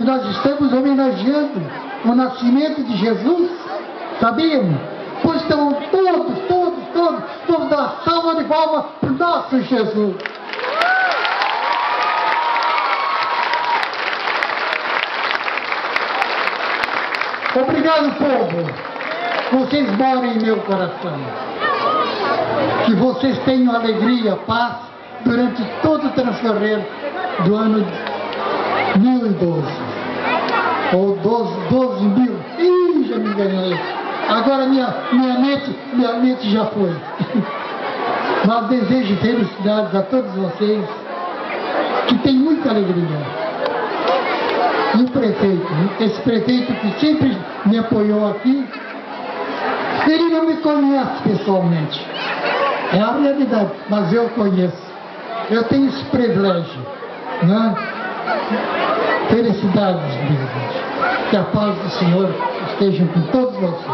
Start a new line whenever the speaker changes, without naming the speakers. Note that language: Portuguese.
Nós estamos homenageando o nascimento de Jesus, sabiam? Pois estão todos, vamos dar uma salva de palmas para o nosso Jesus. Obrigado, povo. Vocês moram em meu coração. Que vocês tenham alegria, paz durante todo o transcorrer do ano 1012. Ou 12.000. Ih, já me enganei. Agora minha mente já foi. Mas desejo felicidades a todos vocês, que tem muita alegria. E o prefeito, esse prefeito que sempre me apoiou aqui, ele não me conhece pessoalmente. É a realidade, mas eu conheço. Eu tenho esse privilégio, né? Felicidades, meus irmãos. Que a paz do Senhor esteja com todos vocês.